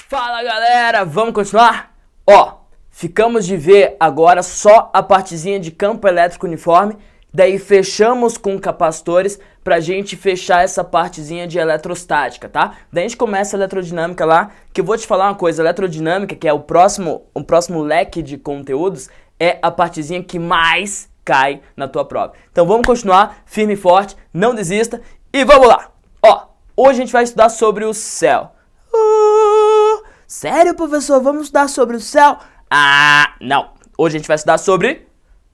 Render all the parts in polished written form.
Fala galera, vamos continuar? Ficamos de ver agora só a partezinha de campo elétrico uniforme, daí fechamos com capacitores pra gente fechar essa partezinha de eletrostática, tá? Daí a gente começa a eletrodinâmica lá, que eu vou te falar uma coisa, elerodinâmica, que é o próximo leque de conteúdos, é a partezinha que mais cai na tua prova. Então vamos continuar firme e forte, não desista e vamos lá! Hoje a gente vai estudar sobre o céu. Sério, professor? Vamos estudar sobre o céu? Não. Hoje a gente vai estudar sobre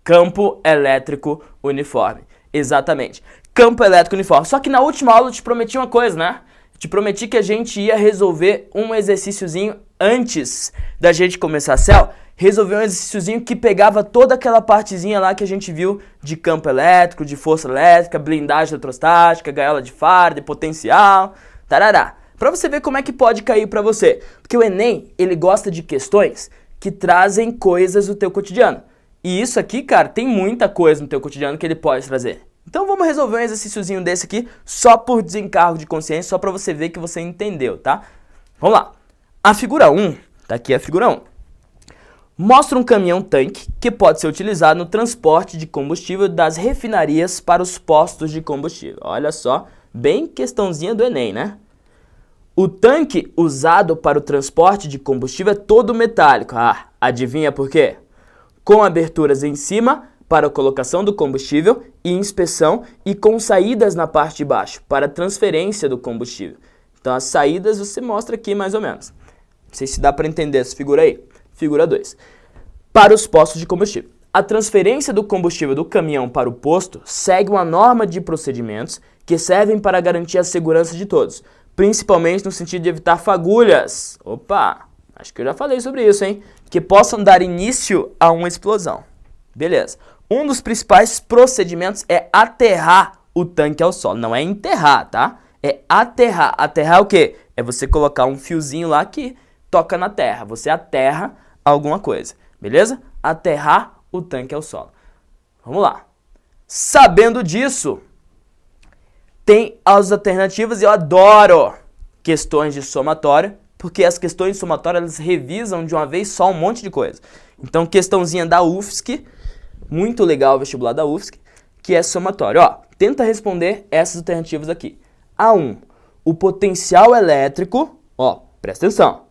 campo elétrico uniforme. Exatamente. Campo elétrico uniforme. Só que na última aula eu te prometi uma coisa, né? Eu te prometi que a gente ia resolver um exercíciozinho antes da gente começar céu. Resolver um exercíciozinho que pegava toda aquela partezinha lá que a gente viu de campo elétrico, de força elétrica, blindagem eletrostática, gaiola de Faraday, potencial, tarará. Pra você ver como é que pode cair pra você. Porque o Enem, ele gosta de questões que trazem coisas do teu cotidiano. E isso aqui, cara, tem muita coisa no teu cotidiano que ele pode trazer. Então vamos resolver um exercíciozinho desse aqui, só por desencargo de consciência, só pra você ver que você entendeu, tá? Vamos lá. A figura 1, tá aqui a figura 1. Mostra um caminhão-tanque que pode ser utilizado no transporte de combustível das refinarias para os postos de combustível. Olha só, bem questãozinha do Enem, né? O tanque usado para o transporte de combustível é todo metálico. Adivinha por quê? Com aberturas em cima para a colocação do combustível e inspeção e com saídas na parte de baixo para a transferência do combustível. Então as saídas você mostra aqui mais ou menos. Não sei se dá para entender essa figura aí. Figura 2. Para os postos de combustível. A transferência do combustível do caminhão para o posto segue uma norma de procedimentos que servem para garantir a segurança de todos, principalmente no sentido de evitar fagulhas. Acho que eu já falei sobre isso, hein? Que possam dar início a uma explosão. Beleza. Um dos principais procedimentos é aterrar o tanque ao solo. Não é enterrar, tá? É aterrar. Aterrar é o quê? É você colocar um fiozinho lá que toca na terra. Você aterra alguma coisa. Beleza? Aterrar o tanque ao solo. Vamos lá. Sabendo disso, tem as alternativas e eu adoro questões de somatória, porque as questões de somatória elas revisam de uma vez só um monte de coisa. Então, questãozinha da UFSC, muito legal o vestibular da UFSC, que é somatório. Tenta responder essas alternativas aqui. A1, o potencial elétrico, presta atenção.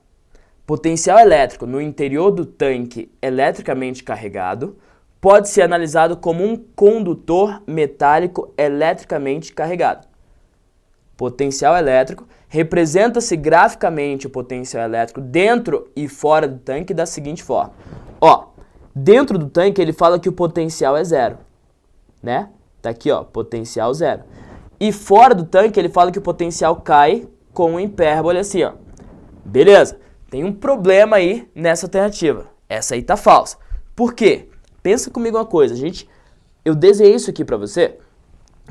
Potencial elétrico no interior do tanque eletricamente carregado pode ser analisado como um condutor metálico eletricamente carregado. Potencial elétrico representa-se graficamente o potencial elétrico dentro e fora do tanque da seguinte forma. Dentro do tanque ele fala que o potencial é zero, né? Tá aqui, potencial zero. E fora do tanque ele fala que o potencial cai com hipérbole assim, Beleza? Tem um problema aí nessa alternativa. Essa aí tá falsa. Por quê? Pensa comigo uma coisa, eu desenhei isso aqui pra você.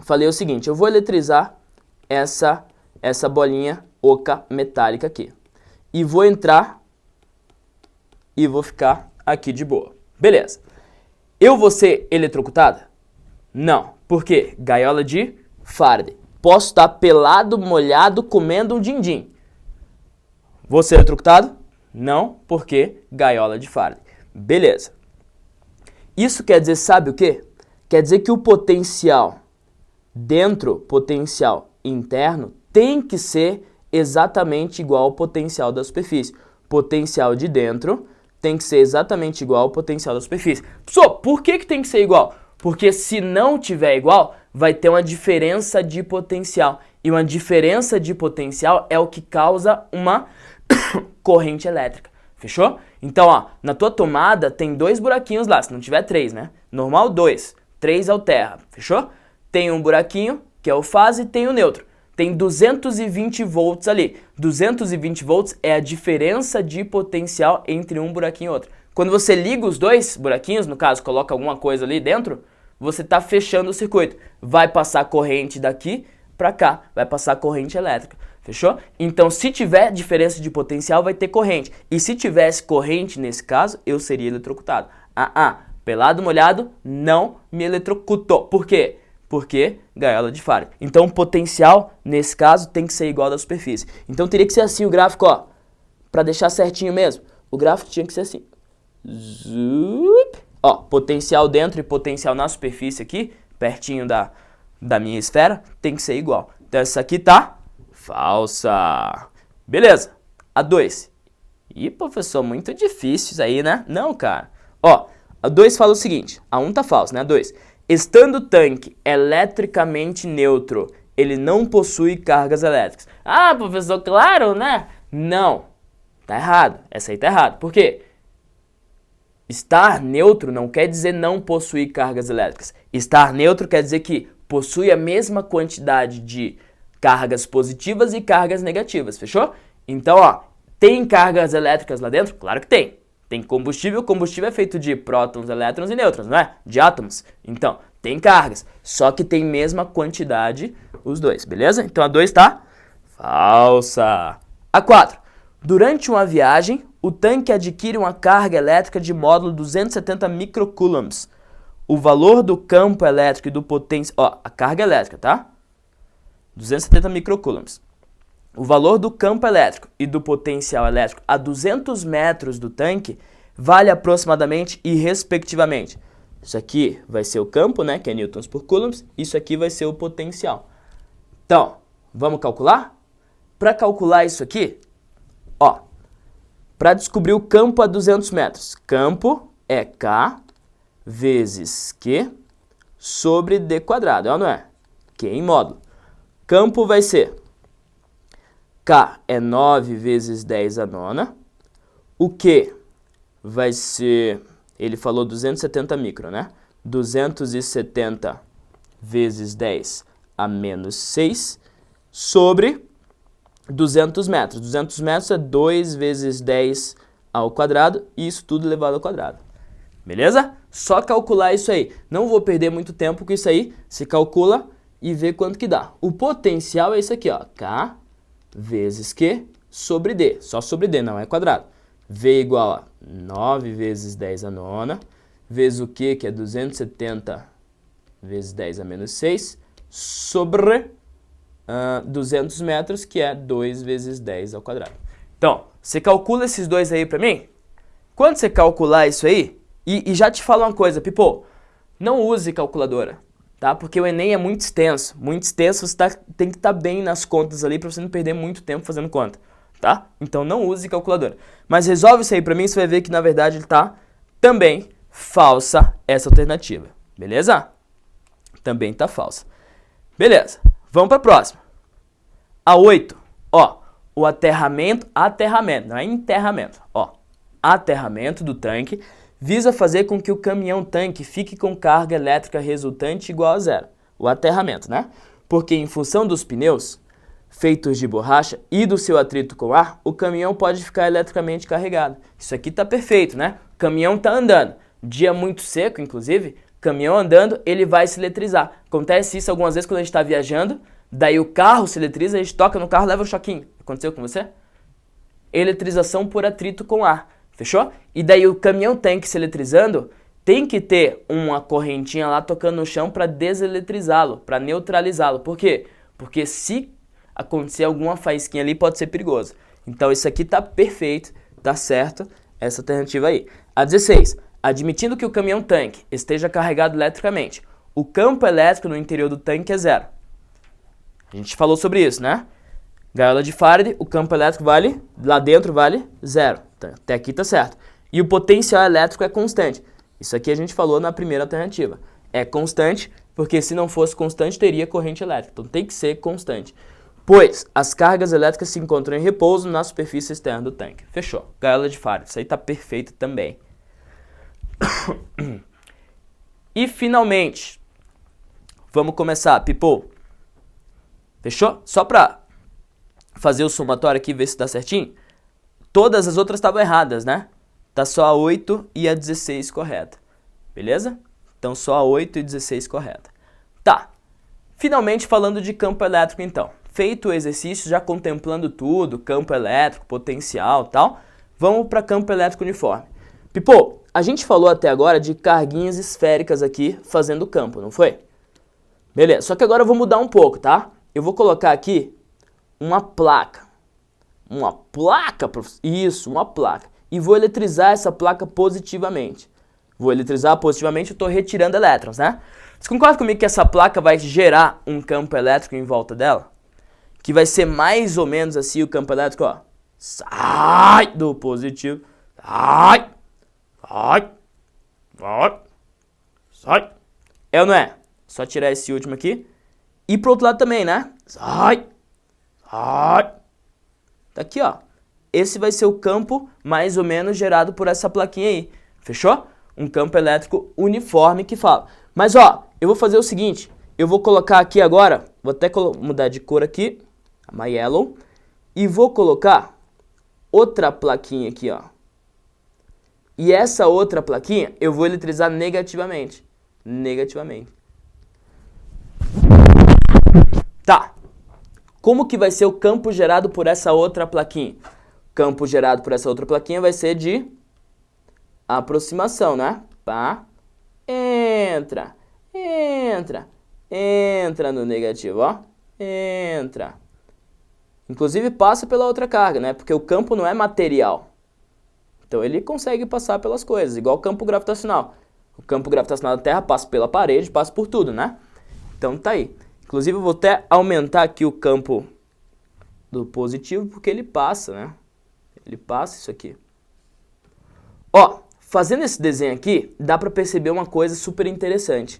Falei o seguinte, eu vou eletrizar essa bolinha oca metálica aqui. E vou entrar e vou ficar aqui de boa. Beleza. Eu vou ser eletrocutada? Não. Por quê? Gaiola de Faraday. Posso estar pelado, molhado, comendo um din-din. Vou ser eletrocutado? Não, porque gaiola de Faraday. Beleza. Isso quer dizer, sabe o quê? Quer dizer que o potencial potencial interno, tem que ser exatamente igual ao potencial da superfície. Potencial de dentro tem que ser exatamente igual ao potencial da superfície. Professor, por que tem que ser igual? Porque se não tiver igual, vai ter uma diferença de potencial. E uma diferença de potencial é o que causa uma corrente elétrica. Fechou? Então, na tua tomada tem 2 buraquinhos lá, se não tiver 3, né? Normal 2, 3 alterra. Fechou? Tem um buraquinho, que é o fase, e tem o neutro. Tem 220 volts ali. 220 volts é a diferença de potencial entre um buraquinho e outro. Quando você liga os 2 buraquinhos, no caso, coloca alguma coisa ali dentro, você está fechando o circuito. Vai passar corrente daqui para cá, vai passar corrente elétrica. Fechou? Então, se tiver diferença de potencial, vai ter corrente. E se tivesse corrente, nesse caso, eu seria eletrocutado. Pelado, molhado, não me eletrocutou. Por quê? Porque gaiola de Faraday. Então, o potencial, nesse caso, tem que ser igual da superfície. Então, teria que ser assim o gráfico, para deixar certinho mesmo, o gráfico tinha que ser assim. Zup. Ó, potencial dentro e potencial na superfície aqui, pertinho da minha esfera, tem que ser igual. Então essa aqui tá falsa. Beleza. A 2. Ih, professor, muito difícil isso aí, né? Não, cara. Ó, a 2 fala o seguinte, a 1 tá falsa, né? A 2. Estando o tanque eletricamente neutro, ele não possui cargas elétricas. Ah, professor, claro, né? Não. Tá errado. Essa aí tá errada. Por quê? Estar neutro não quer dizer não possuir cargas elétricas. Estar neutro quer dizer que possui a mesma quantidade de cargas positivas e cargas negativas, fechou? Então, ó, tem cargas elétricas lá dentro? Claro que tem. Tem combustível, o combustível é feito de prótons, elétrons e nêutrons, não é? De átomos. Então, tem cargas, só que tem mesma quantidade os dois, beleza? Então a 2 tá falsa. A 4. Durante uma viagem, o tanque adquire uma carga elétrica de módulo 270 microcoulombs. O valor do campo elétrico e do potencial... Ó, a carga elétrica, tá? 270 microcoulombs. O valor do campo elétrico e do potencial elétrico a 200 metros do tanque vale aproximadamente e respectivamente. Isso aqui vai ser o campo, né, que é newtons por coulombs. Isso aqui vai ser o potencial. Então, vamos calcular? Para calcular isso aqui, ó, para descobrir o campo a 200 metros, campo é K vezes Q sobre D quadrado, é ou não é? Q em módulo. Campo vai ser K é 9 vezes 10 a nona. O Q vai ser, ele falou 270 micro, né? 270 vezes 10 a menos 6 sobre 200 metros. 200 metros é 2 vezes 10 ao quadrado e isso tudo elevado ao quadrado. Beleza? Só calcular isso aí. Não vou perder muito tempo com isso aí. Se calcula e vê quanto que dá. O potencial é isso aqui, ó. K vezes Q sobre D. Só sobre D, não é quadrado. V igual a 9 vezes 10 a nona, vezes o Q, que é 270 vezes 10 a menos 6, sobre 200 metros, que é 2 vezes 10 ao quadrado. Então, você calcula esses dois aí pra mim? Quando você calcular isso aí, e já te falo uma coisa, people, não use calculadora, tá? Porque o Enem é muito extenso, você tem que estar bem nas contas ali pra você não perder muito tempo fazendo conta, tá? Então não use calculadora. Mas resolve isso aí pra mim, você vai ver que na verdade ele tá também falsa essa alternativa, beleza? Também tá falsa. Beleza, vamos pra próxima. A 8, ó, o aterramento, não é enterramento, ó, aterramento do tanque visa fazer com que o caminhão-tanque fique com carga elétrica resultante igual a zero. O aterramento, né? Porque em função dos pneus feitos de borracha e do seu atrito com o ar, o caminhão pode ficar eletricamente carregado. Isso aqui tá perfeito, né? O caminhão tá andando. Dia muito seco, inclusive, caminhão andando, ele vai se eletrizar. Acontece isso algumas vezes quando a gente tá viajando, daí o carro se eletriza, a gente toca no carro, leva um choquinho. Aconteceu com você? Eletrização por atrito com ar. Fechou? E daí o caminhão tanque se eletrizando, tem que ter uma correntinha lá tocando no chão para deseletrizá-lo, para neutralizá-lo. Por quê? Porque se acontecer alguma faísquinha ali, pode ser perigoso. Então isso aqui tá perfeito, tá certo, essa alternativa aí. A 16. Admitindo que o caminhão tanque esteja carregado eletricamente, o campo elétrico no interior do tanque é zero. A gente falou sobre isso, né? Gaiola de Faraday, o campo elétrico vale, lá dentro vale zero. Até aqui tá certo. E o potencial elétrico é constante. Isso aqui a gente falou na primeira alternativa. É constante, porque se não fosse constante, teria corrente elétrica. Então tem que ser constante. Pois as cargas elétricas se encontram em repouso na superfície externa do tanque. Fechou. Gaiola de Faraday. Isso aí tá perfeito também. E finalmente, vamos começar, people. Fechou? Só pra fazer o somatório aqui e ver se dá certinho. Todas as outras estavam erradas, né? Tá só a 8 e a 16 correta. Beleza? Então só a 8 e 16 correta. Tá. Finalmente falando de campo elétrico então. Feito o exercício, já contemplando tudo, campo elétrico, potencial e tal, vamos para campo elétrico uniforme. People, a gente falou até agora de carguinhas esféricas aqui fazendo campo, não foi? Beleza, só que agora eu vou mudar um pouco, tá? Eu vou colocar aqui uma placa. Uma placa, professor? Isso, uma placa. E vou eletrizar essa placa positivamente. Vou eletrizar positivamente, eu estou retirando elétrons, né? Você concorda comigo que essa placa vai gerar um campo elétrico em volta dela? Que vai ser mais ou menos assim o campo elétrico, ó. Sai do positivo. Sai. Sai. Sai. Sai. É ou não é? Só tirar esse último aqui. E pro outro lado também, né? Sai. Sai. Tá aqui, ó. Esse vai ser o campo mais ou menos gerado por essa plaquinha aí. Fechou? Um campo elétrico uniforme que fala. Mas, ó, eu vou fazer o seguinte. Eu vou colocar aqui agora, vou até mudar de cor aqui, my yellow, e vou colocar outra plaquinha aqui, ó. E essa outra plaquinha eu vou eletrizar negativamente. Negativamente. Tá. Como que vai ser o campo gerado por essa outra plaquinha? O campo gerado por essa outra plaquinha vai ser de aproximação, né? Pá. Entra. Entra. Entra no negativo, ó. Entra. Inclusive passa pela outra carga, né? Porque o campo não é material. Então ele consegue passar pelas coisas, igual o campo gravitacional. O campo gravitacional da Terra passa pela parede, passa por tudo, né? Então tá aí. Inclusive eu vou até aumentar aqui o campo do positivo, porque ele passa, né? Ele passa isso aqui. Ó, fazendo esse desenho aqui, dá pra perceber uma coisa super interessante.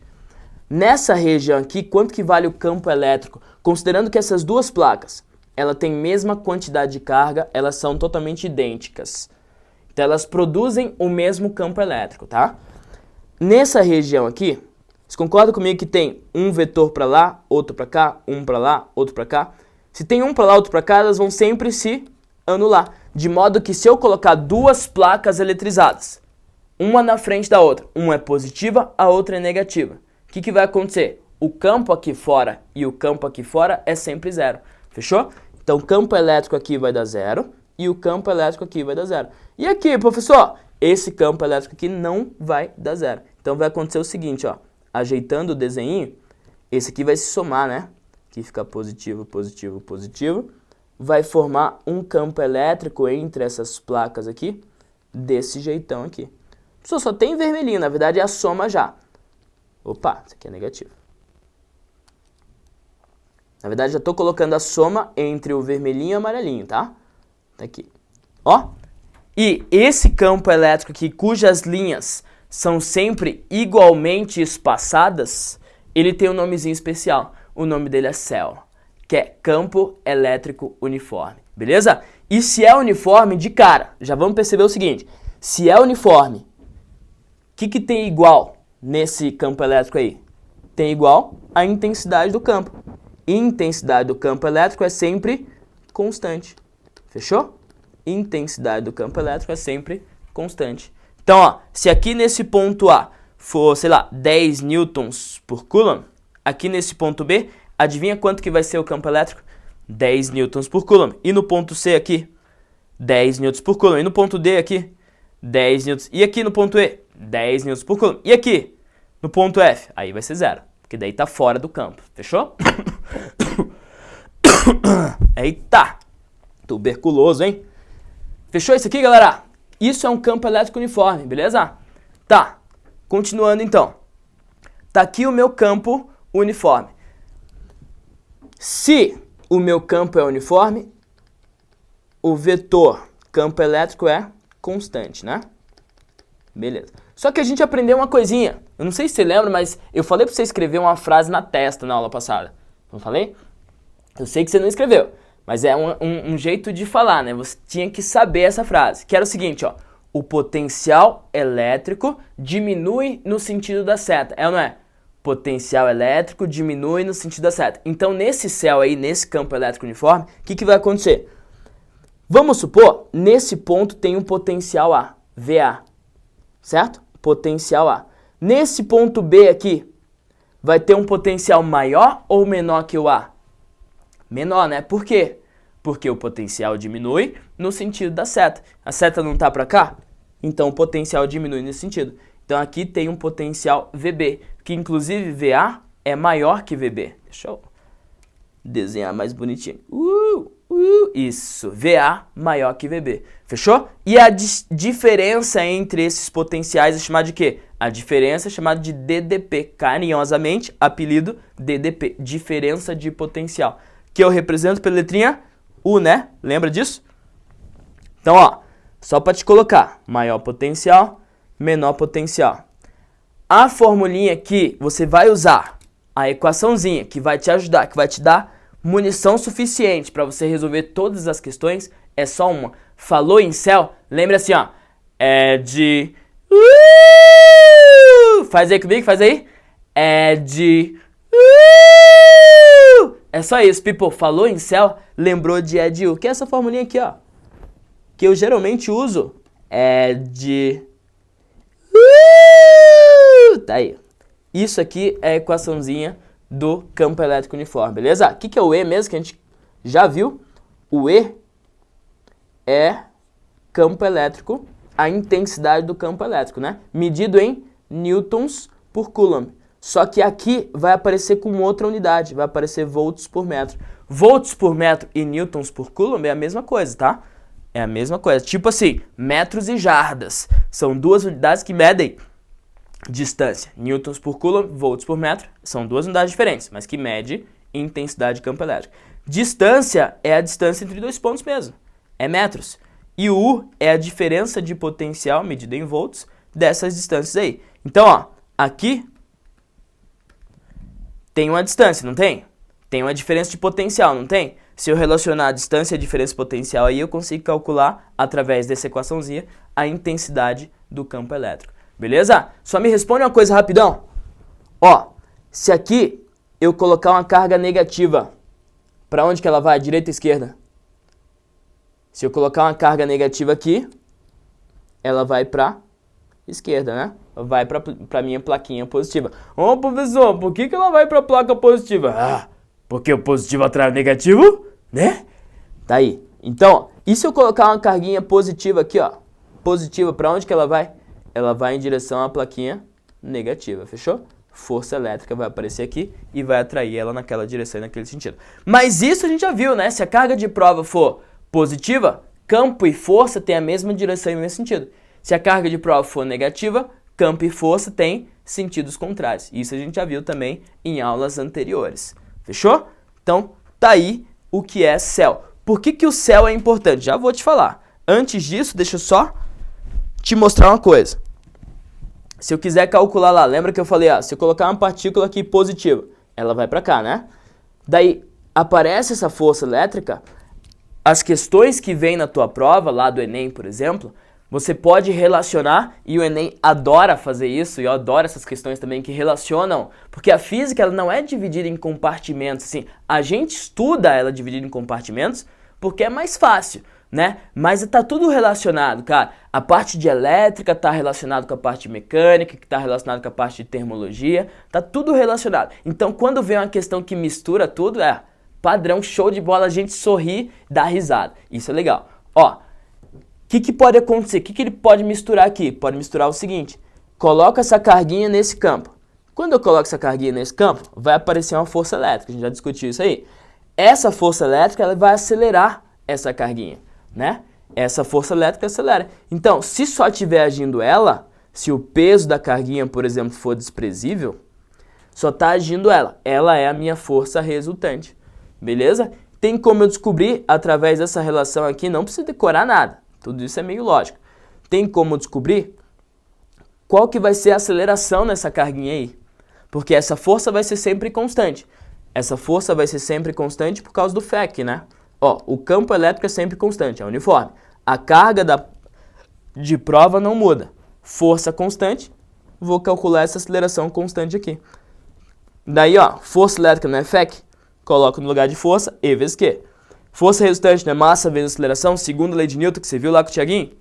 Nessa região aqui, quanto que vale o campo elétrico? Considerando que essas duas placas, ela tem mesma quantidade de carga, elas são totalmente idênticas. Então elas produzem o mesmo campo elétrico, tá? Nessa região aqui, você concorda comigo que tem um vetor para lá, outro para cá, um para lá, outro para cá? Se tem um para lá, outro para cá, elas vão sempre se anular. De modo que se eu colocar duas placas eletrizadas, uma na frente da outra, uma é positiva, a outra é negativa, o que vai acontecer? O campo aqui fora e o campo aqui fora é sempre zero. Fechou? Então o campo elétrico aqui vai dar zero e o campo elétrico aqui vai dar zero. E aqui, professor, esse campo elétrico aqui não vai dar zero. Então vai acontecer o seguinte, ó, ajeitando o desenho, esse aqui vai se somar, né? Aqui fica positivo, positivo, positivo. Vai formar um campo elétrico entre essas placas aqui, desse jeitão aqui. Professor, só tem vermelhinho, na verdade é a soma já. Opa, isso aqui é negativo. Na verdade já estou colocando a soma entre o vermelhinho e o amarelinho, tá? Tá aqui. Ó. E esse campo elétrico aqui, cujas linhas são sempre igualmente espaçadas, ele tem um nomezinho especial. O nome dele é cell, que é campo elétrico uniforme. Beleza? E se é uniforme, de cara, já vamos perceber o seguinte. Se é uniforme, o que tem igual nesse campo elétrico aí? Tem igual a intensidade do campo. Intensidade do campo elétrico é sempre constante. Fechou? Intensidade do campo elétrico é sempre constante. Então, ó, se aqui nesse ponto A for, sei lá, 10 newtons por coulomb, aqui nesse ponto B, adivinha quanto que vai ser o campo elétrico? 10 newtons por coulomb. E no ponto C aqui, 10 newtons por coulomb. E no ponto D aqui, 10 newtons. E aqui no ponto E, 10 newtons por coulomb. E aqui, no ponto F, aí vai ser zero, porque daí tá fora do campo. Fechou? Eita! Tuberculoso, hein? Fechou isso aqui, galera? Isso é um campo elétrico uniforme, beleza? Tá, continuando então. Tá aqui o meu campo uniforme. Se o meu campo é uniforme, o vetor campo elétrico é constante, né? Beleza. Só que a gente aprendeu uma coisinha. Eu não sei se você lembra, mas eu falei pra você escrever uma frase na testa na aula passada. Não falei? Eu sei que você não escreveu. Mas é um jeito de falar, né? Você tinha que saber essa frase. Que era o seguinte, ó. O potencial elétrico diminui no sentido da seta. É ou não é? Potencial elétrico diminui no sentido da seta. Então, nesse céu aí, nesse campo elétrico uniforme, o que vai acontecer? Vamos supor, nesse ponto tem um potencial A, VA. Certo? Potencial A. Nesse ponto B aqui, vai ter um potencial maior ou menor que o A? Menor, né? Por quê? Porque o potencial diminui no sentido da seta. A seta não está para cá? Então o potencial diminui nesse sentido. Então aqui tem um potencial VB, que inclusive VA é maior que VB. Deixa eu desenhar mais bonitinho. Isso, VA maior que VB. Fechou? E a diferença entre esses potenciais é chamada de quê? A diferença é chamada de DDP. Carinhosamente, apelido DDP. Diferença de potencial. Que eu represento pela letrinha U, né? Lembra disso? Então, ó, só para te colocar. Maior potencial, menor potencial. A formulinha que você vai usar, a equaçãozinha que vai te ajudar, que vai te dar munição suficiente para você resolver todas as questões, é só uma. Falou em céu? Lembra assim, ó. É de... Faz aí comigo, faz aí. É de... É só isso, people. Falou em céu, lembrou de é de U. Que é essa formulinha aqui, ó. Que eu geralmente uso. É de... Tá aí. Isso aqui é a equaçãozinha do campo elétrico uniforme, beleza? O que é o E mesmo, que a gente já viu? O E é campo elétrico, a intensidade do campo elétrico, né? Medido em newtons por coulomb. Só que aqui vai aparecer com outra unidade, vai aparecer volts por metro. Volts por metro e newtons por coulomb é a mesma coisa, tá? É a mesma coisa. Tipo assim, metros e jardas. São duas unidades que medem distância. Newtons por coulomb, volts por metro. São duas unidades diferentes, mas que mede intensidade de campo elétrico. Distância é a distância entre dois pontos mesmo. É metros. E o U é a diferença de potencial medida em volts dessas distâncias aí. Então, ó, aqui tem uma distância, não tem? Tem uma diferença de potencial, não tem? Se eu relacionar a distância e a diferença de potencial aí, eu consigo calcular, através dessa equaçãozinha, a intensidade do campo elétrico. Beleza? Só me responde uma coisa rapidão. Ó, se aqui eu colocar uma carga negativa, para onde que ela vai? Direita ou esquerda? Se eu colocar uma carga negativa aqui, ela vai para esquerda, né? Vai para minha plaquinha positiva. Ô, professor, por que ela vai para a placa positiva? Ah, porque o positivo atrai o negativo, né? Tá aí. Então, e se eu colocar uma carguinha positiva aqui, ó? Positiva, para onde que ela vai? Ela vai em direção à plaquinha negativa, fechou? Força elétrica vai aparecer aqui e vai atrair ela naquela direção e naquele sentido. Mas isso a gente já viu, né? Se a carga de prova for positiva, campo e força têm a mesma direção e o mesmo sentido. Se a carga de prova for negativa, campo e força têm sentidos contrários. Isso a gente já viu também em aulas anteriores. Fechou? Então, tá aí o que é céu. Por que o céu é importante? Já vou te falar. Antes disso, deixa eu só te mostrar uma coisa. Se eu quiser calcular lá, lembra que eu falei, se eu colocar uma partícula aqui positiva, ela vai para cá, né? Daí, aparece essa força elétrica, as questões que vêm na tua prova, lá do Enem, por exemplo, você pode relacionar, e o Enem adora fazer isso, e eu adoro essas questões também que relacionam, porque a física ela não é dividida em compartimentos, assim, a gente estuda ela dividida em compartimentos porque é mais fácil, né? Mas tá tudo relacionado, cara. A parte de elétrica tá relacionado com a parte de mecânica, que tá relacionado com a parte de termologia, tá tudo relacionado. Então, quando vem uma questão que mistura tudo, padrão, show de bola, a gente sorri, dá risada. Isso é legal. Ó, o que pode acontecer? O que ele pode misturar aqui? Pode misturar o seguinte, coloca essa carguinha nesse campo. Quando eu coloco essa carguinha nesse campo, vai aparecer uma força elétrica, a gente já discutiu isso aí. Essa força elétrica ela vai acelerar essa carguinha, né? Essa força elétrica acelera. Então, se só estiver agindo ela, se o peso da carguinha, por exemplo, for desprezível, só está agindo ela. Ela é a minha força resultante. Beleza? Tem como eu descobrir através dessa relação aqui, não precisa decorar nada. Tudo isso é meio lógico. Tem como descobrir qual que vai ser a aceleração nessa carguinha aí. Porque essa força vai ser sempre constante. Essa força vai ser sempre constante por causa do FEC, né? Ó, o campo elétrico é sempre constante, é uniforme. A carga de prova não muda. Força constante, vou calcular essa aceleração constante aqui. Daí, ó, força elétrica não é FEC, coloco no lugar de força, E vezes Q. Força resultante não é massa vezes aceleração, segunda lei de Newton, que você viu lá com o Thiaguinho?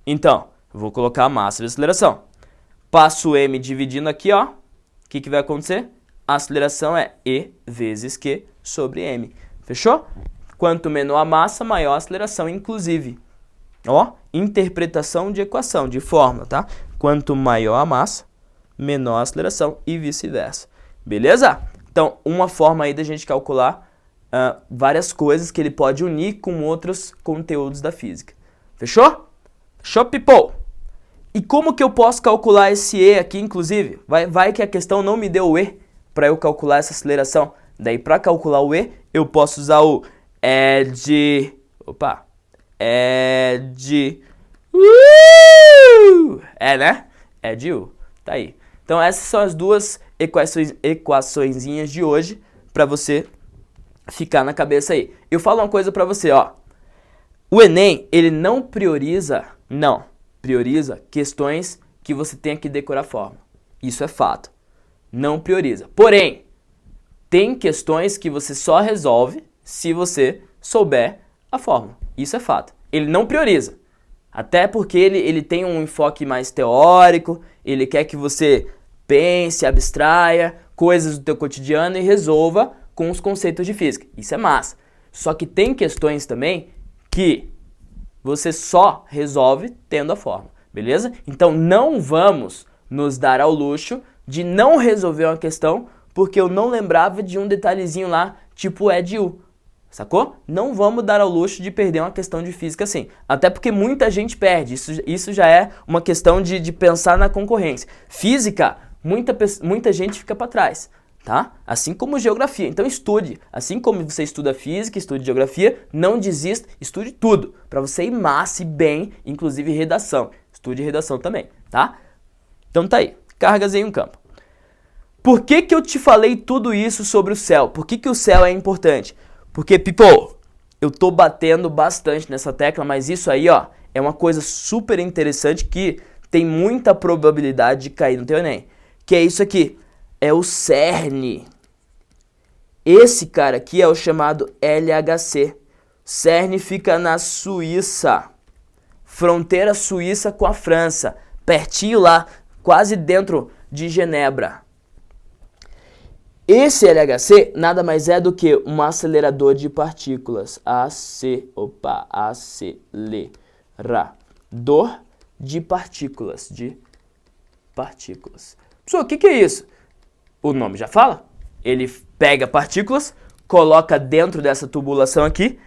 Então, eu vou colocar massa vezes aceleração. Passo M dividindo aqui, ó. O que vai acontecer? A aceleração é E vezes Q sobre M. Fechou? Quanto menor a massa, maior a aceleração, inclusive. Ó, interpretação de equação, de fórmula, tá? Quanto maior a massa, menor a aceleração e vice-versa. Beleza? Então, uma forma aí da gente calcular várias coisas que ele pode unir com outros conteúdos da física. Fechou? Fechou, people? E como que eu posso calcular esse E aqui, inclusive? Vai que a questão não me deu o E para eu calcular essa aceleração. Daí, para calcular o E, eu posso usar o né? Tá aí. Então, essas são as duas equaçõezinhas de hoje para você ficar na cabeça aí. Eu falo uma coisa para você, ó. O Enem, ele não prioriza questões que você tenha que decorar a fórmula. Isso é fato. Não prioriza. Porém, tem questões que você só resolve se você souber a fórmula. Isso é fato. Ele não prioriza. Até porque ele tem um enfoque mais teórico, ele quer que você pense, abstraia coisas do teu cotidiano e resolva com os conceitos de física. Isso é massa. Só que tem questões também que você só resolve tendo a fórmula, beleza? Então não vamos nos dar ao luxo de não resolver uma questão porque eu não lembrava de um detalhezinho lá, tipo EDU, sacou? Não vamos dar ao luxo de perder uma questão de física assim, até porque muita gente perde, isso já é uma questão de pensar na concorrência. Física, muita gente fica para trás, tá? Assim como geografia, então estude, assim como você estuda física, estude geografia, não desista, estude tudo, para você ir massa e bem, inclusive redação, estude redação também, tá? Então tá aí, cargas em um campo. Por que eu te falei tudo isso sobre o céu? Por que o céu é importante? Porque, people, eu tô batendo bastante nessa tecla, mas isso aí, ó, é uma coisa super interessante que tem muita probabilidade de cair no teu Enem. Que é isso aqui, é o CERN. Esse cara aqui é o chamado LHC. CERN fica na Suíça, fronteira suíça com a França, pertinho lá, quase dentro de Genebra. Esse LHC nada mais é do que um acelerador de partículas. Acelerador de partículas. Pessoal, o que é isso? O nome já fala. Ele pega partículas, coloca dentro dessa tubulação aqui,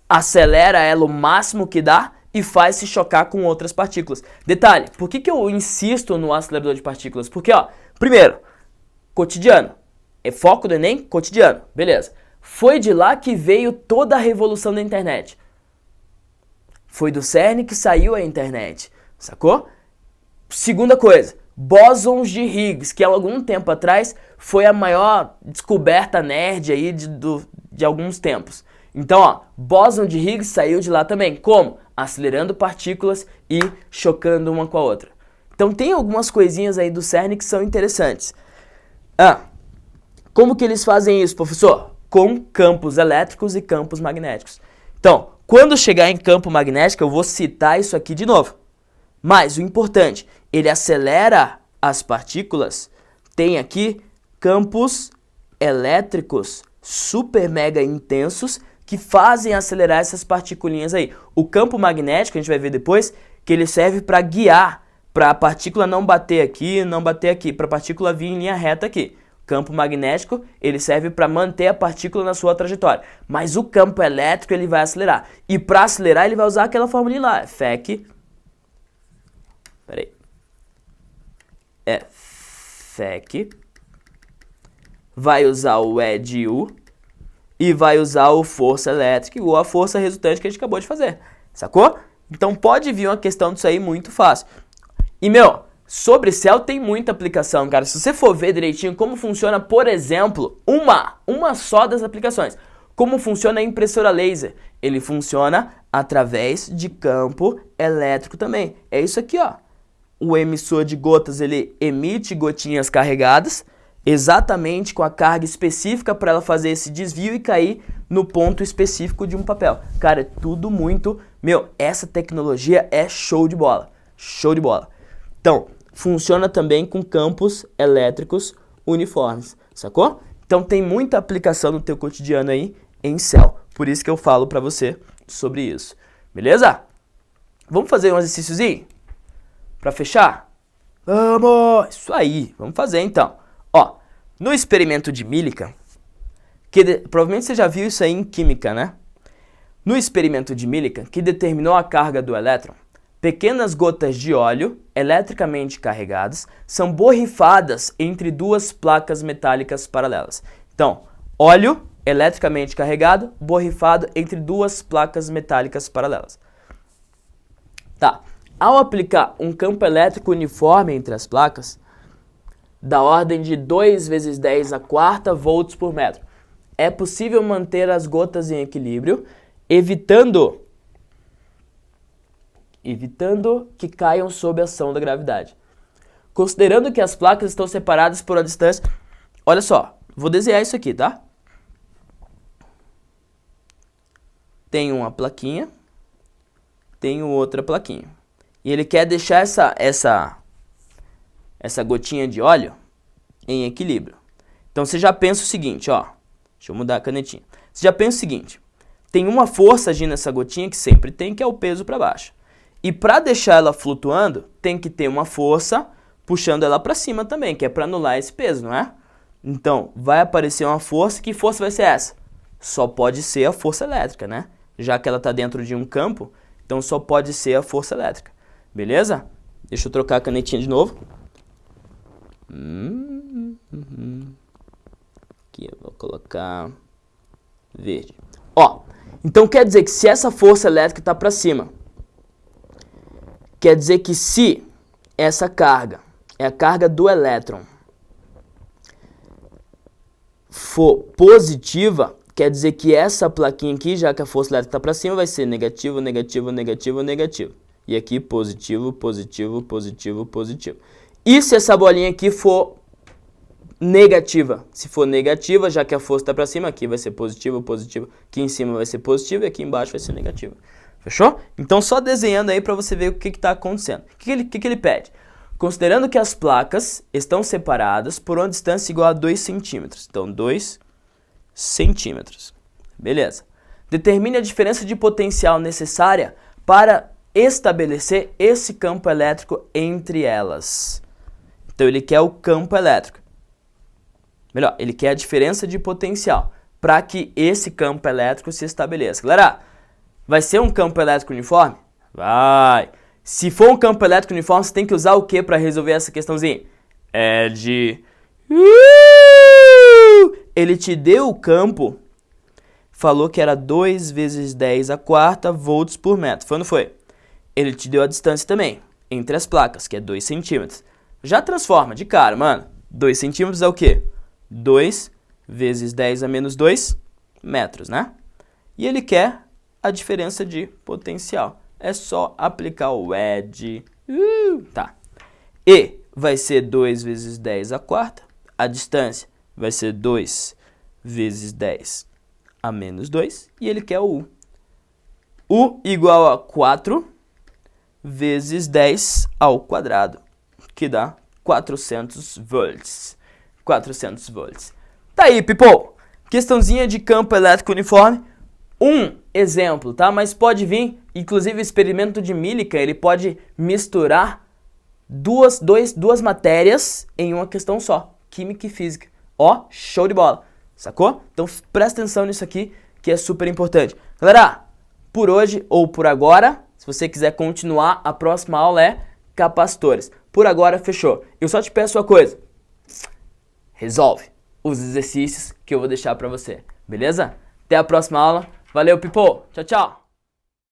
acelera ela o máximo que dá e faz se chocar com outras partículas. Detalhe, por que eu insisto no acelerador de partículas? Porque, ó, primeiro, cotidiano. É foco do Enem? Cotidiano. Beleza. Foi de lá que veio toda a revolução da internet. Foi do CERN que saiu a internet. Sacou? Segunda coisa. Bósons de Higgs, que há algum tempo atrás foi a maior descoberta nerd aí de alguns tempos. Então, ó, bóson de Higgs saiu de lá também. Como? Acelerando partículas e chocando uma com a outra. Então tem algumas coisinhas aí do CERN que são interessantes. Como que eles fazem isso, professor? Com campos elétricos e campos magnéticos. Então, quando chegar em campo magnético, eu vou citar isso aqui de novo. Mas o importante, ele acelera as partículas, tem aqui campos elétricos super mega intensos que fazem acelerar essas particulinhas aí. O campo magnético, a gente vai ver depois, que ele serve para guiar, para a partícula não bater aqui, para a partícula vir em linha reta aqui. Campo magnético, ele serve para manter a partícula na sua trajetória. Mas o campo elétrico, ele vai acelerar. E para acelerar, ele vai usar aquela fórmula lá. FEC. FEC. Vai usar o EDU. E vai usar o força elétrica ou a força resultante que a gente acabou de fazer. Sacou? Então pode vir uma questão disso aí muito fácil. E, sobre céu tem muita aplicação, cara. Se você for ver direitinho como funciona, por exemplo, uma só das aplicações. Como funciona a impressora laser? Ele funciona através de campo elétrico também. É isso aqui, ó. O emissor de gotas, ele emite gotinhas carregadas, exatamente com a carga específica para ela fazer esse desvio e cair no ponto específico de um papel. Cara, é tudo muito... essa tecnologia é show de bola. Show de bola. Então, funciona também com campos elétricos uniformes, sacou? Então tem muita aplicação no teu cotidiano aí em céu. Por isso que eu falo pra você sobre isso. Beleza? Vamos fazer um exercíciozinho? Pra fechar? Vamos! Isso aí, vamos fazer então. Ó, no experimento de Millikan, Provavelmente você já viu isso aí em química, né? No experimento de Millikan, que determinou a carga do elétron, pequenas gotas de óleo, eletricamente carregadas, são borrifadas entre duas placas metálicas paralelas. Então, óleo eletricamente carregado, borrifado entre duas placas metálicas paralelas. Tá. Ao aplicar um campo elétrico uniforme entre as placas, da ordem de 2 vezes 10 a quarta volts por metro, é possível manter as gotas em equilíbrio, evitando que caiam sob a ação da gravidade. Considerando que as placas estão separadas por uma distância... Olha só, vou desenhar isso aqui, tá? Tenho uma plaquinha, tenho outra plaquinha. E ele quer deixar essa gotinha de óleo em equilíbrio. Então você já pensa o seguinte, ó. Deixa eu mudar a canetinha. Você já pensa o seguinte, tem uma força agindo nessa gotinha que sempre tem, que é o peso para baixo. E para deixar ela flutuando, tem que ter uma força puxando ela para cima também, que é para anular esse peso, não é? Então, vai aparecer uma força, que força vai ser essa? Só pode ser a força elétrica, né? Já que ela está dentro de um campo, então só pode ser a força elétrica. Beleza? Deixa eu trocar a canetinha de novo. Aqui eu vou colocar verde. Ó, então quer dizer que se essa força elétrica está para cima, quer dizer que se essa carga é a carga do elétron for positiva, quer dizer que essa plaquinha aqui, já que a força elétrica está para cima, vai ser negativo, negativo, negativo, negativo. E aqui positivo, positivo, positivo, positivo. E se essa bolinha aqui for negativa? Se for negativa, já que a força está para cima, aqui vai ser positivo, positivo. Aqui em cima vai ser positivo e aqui embaixo vai ser negativo. Fechou? Então só desenhando aí para você ver o que está acontecendo. O que ele pede? Considerando que as placas estão separadas por uma distância igual a 2 centímetros. Então 2 centímetros. Beleza. Determine a diferença de potencial necessária para estabelecer esse campo elétrico entre elas. Então ele quer o campo elétrico. Melhor, ele quer a diferença de potencial para que esse campo elétrico se estabeleça. Galera, vai ser um campo elétrico uniforme? Vai! Se for um campo elétrico uniforme, você tem que usar o que para resolver essa questãozinha? É de... Ele te deu o campo, falou que era 2 vezes 10 a quarta volts por metro. Foi ou não foi? Ele te deu a distância também, entre as placas, que é 2 centímetros. Já transforma de cara, mano. 2 centímetros é o quê? 2 vezes 10 a menos 2 metros, né? E ele quer a diferença de potencial. É só aplicar o ED. Tá. E vai ser 2 vezes 10 a quarta. A distância vai ser 2 vezes 10 a menos 2. E ele quer o U. U igual a 4 vezes 10 ao quadrado, que dá 400 volts. 400 volts. Tá aí, people. Questãozinha de campo elétrico uniforme. Um exemplo, tá? Mas pode vir, inclusive o experimento de Millikan, ele pode misturar duas matérias em uma questão só. Química e física. Ó, show de bola. Sacou? Então presta atenção nisso aqui, que é super importante. Galera, por hoje ou por agora, se você quiser continuar, a próxima aula é capacitores. Por agora, fechou. Eu só te peço uma coisa. Resolve os exercícios que eu vou deixar pra você. Beleza? Até a próxima aula. Valeu, people. Tchau, tchau.